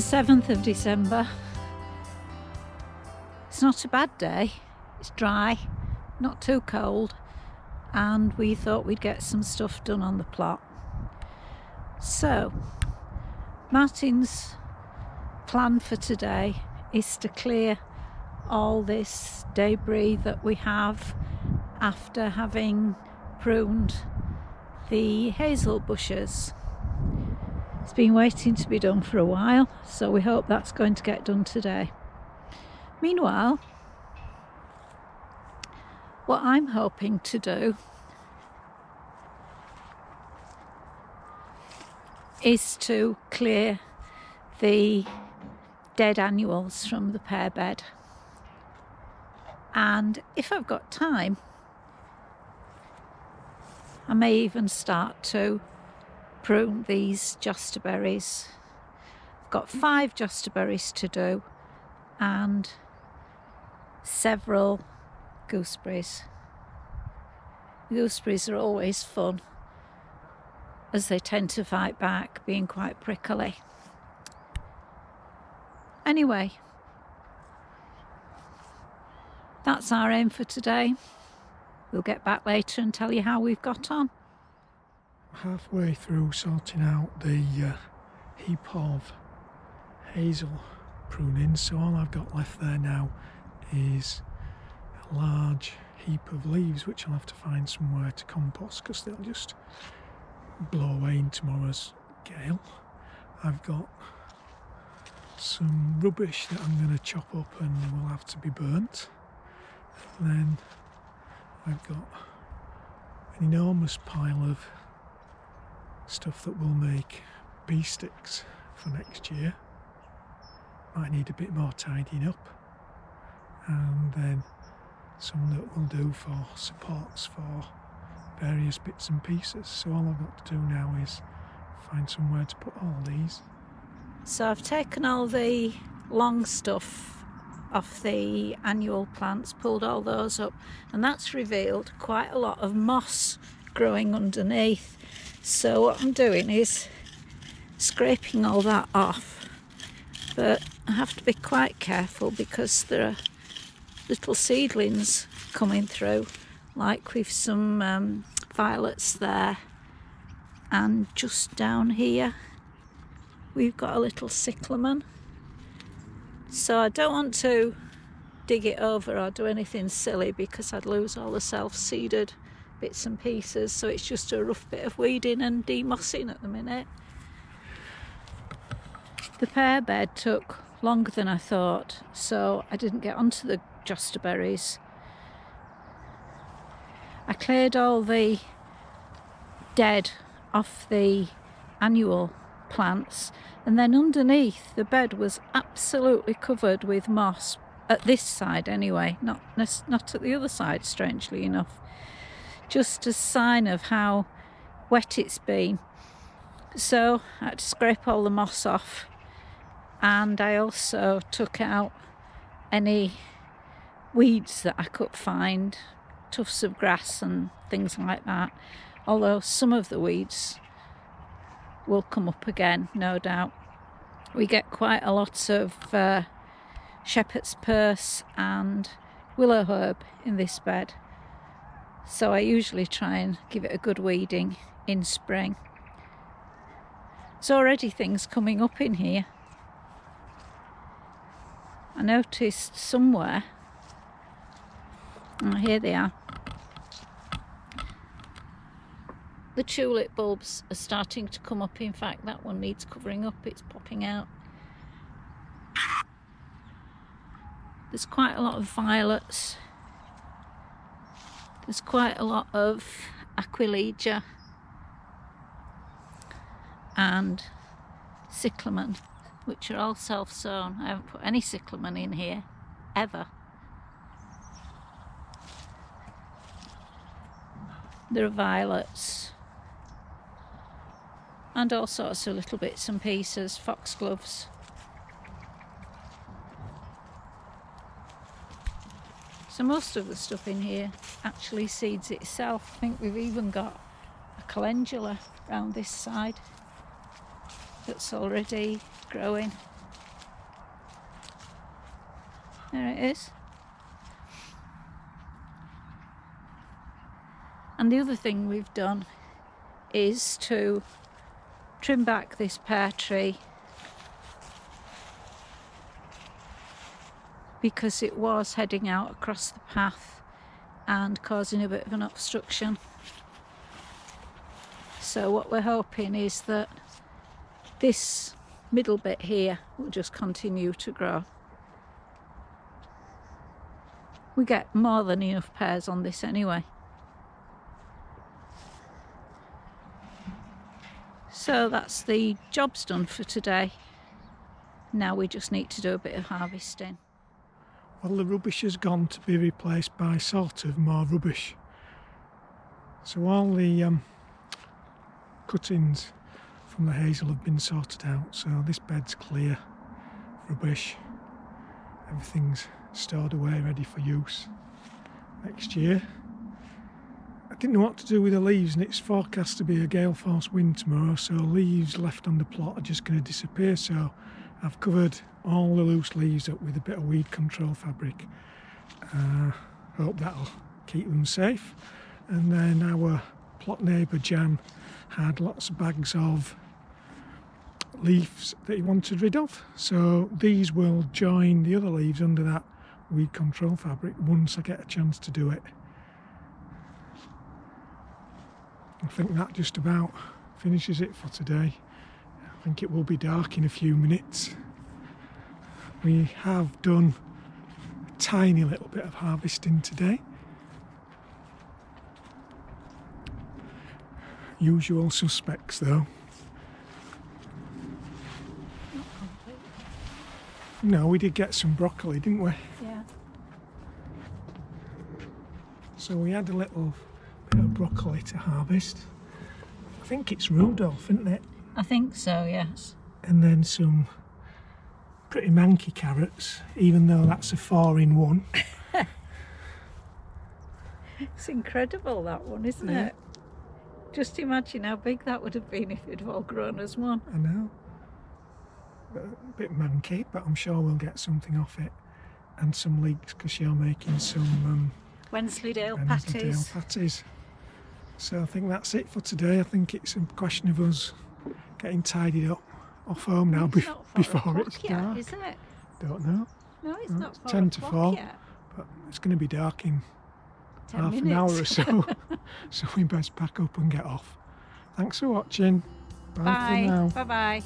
7th of December. It's not a bad day. It's dry, not too cold, and we thought we'd get some stuff done on the plot. So, Martin's plan for today is to clear all this debris that we have after having pruned the hazel bushes. It's been waiting to be done for a while, so we hope that's going to get done today. Meanwhile, what I'm hoping to do is to clear the dead annuals from the pear bed, and if I've got time, I may even start to prune these josterberries. I've got 5 josterberries to do and several gooseberries. Gooseberries are always fun as they tend to fight back, being quite prickly. Anyway, that's our aim for today. We'll get back later and tell you how we've got on. Halfway through sorting out the heap of hazel pruning, so all I've got left there now is a large heap of leaves which I'll have to find somewhere to compost because they'll just blow away in tomorrow's gale. I've got some rubbish that I'm going to chop up and will have to be burnt, and then I've got an enormous pile of stuff that will make bee sticks for next year. Might need a bit more tidying up, and then some that will do for supports for various bits and pieces. So all I've got to do now is find somewhere to put all these. So I've taken all the long stuff off the annual plants, pulled all those up, and that's revealed quite a lot of moss growing underneath. So what I'm doing is scraping all that off, but I have to be quite careful because there are little seedlings coming through, like with some violets there, and just down here we've got a little cyclamen. So I don't want to dig it over or do anything silly because I'd lose all the self-seeded bits and pieces, so it's just a rough bit of weeding and demossing at the minute. The pear bed took longer than I thought, so I didn't get onto the josterberries. I cleared all the dead off the annual plants, and then underneath the bed was absolutely covered with moss, at this side anyway, not at the other side, strangely enough, just a sign of how wet it's been. So I had to scrape all the moss off, and I also took out any weeds that I could find, tufts of grass and things like that, although some of the weeds will come up again, no doubt. We get quite a lot of shepherd's purse and willow herb in this bed, so I usually try and give it a good weeding in spring. There's already things coming up in here. I noticed somewhere, oh, here they are, the tulip bulbs are starting to come up. In fact, that one needs covering up, it's popping out. There's quite a lot of violets. There's quite a lot of aquilegia and cyclamen, which are all self-sown. I haven't put any cyclamen in here, ever. There are violets and all sorts of little bits and pieces, foxgloves. So most of the stuff in here actually seeds itself. I think we've even got a calendula around this side that's already growing. There it is. And the other thing we've done is to trim back this pear tree because it was heading out across the path and causing a bit of an obstruction. So what we're hoping is that this middle bit here will just continue to grow. We get more than enough pears on this anyway. So that's the jobs done for today. Now we just need to do a bit of harvesting. Well, the rubbish has gone to be replaced by sort of more rubbish. So all the cuttings from the hazel have been sorted out, so this bed's clear of rubbish. Everything's stored away ready for use next year. I didn't know what to do with the leaves, and it's forecast to be a gale force wind tomorrow, so leaves left on the plot are just going to disappear. So I've covered all the loose leaves up with a bit of weed control fabric. Hope that'll keep them safe. And then our plot neighbour Jan had lots of bags of leaves that he wanted rid of, so these will join the other leaves under that weed control fabric once I get a chance to do it. I think that just about finishes it for today. I think it will be dark in a few minutes. We have done a tiny little bit of harvesting today. Usual suspects though. Not complete. No, we did get some broccoli, didn't we? Yeah. So we had a little bit of broccoli to harvest. I think it's Rudolph, isn't it? I think so, yes. And then some pretty manky carrots, even though that's a 4-in-1. It's incredible, that one, isn't Yeah. it? Just imagine how big that would have been if it had all grown as one. I know. A bit manky, but I'm sure we'll get something off it. And some leeks, because you're making some Wensleydale Wensleydale patties. patties. So I think that's it for today. I think it's a question of us getting tidied up off home now It's not 4 before o'clock it's yet, dark. isn't it? Don't know, No, it's No, not it's 4 10 to o'clock 4. yet. but it's going to be dark in 10 half minutes. an hour or so. So we best pack up and get off. Thanks for watching. Bye for Bye. now. Bye-bye.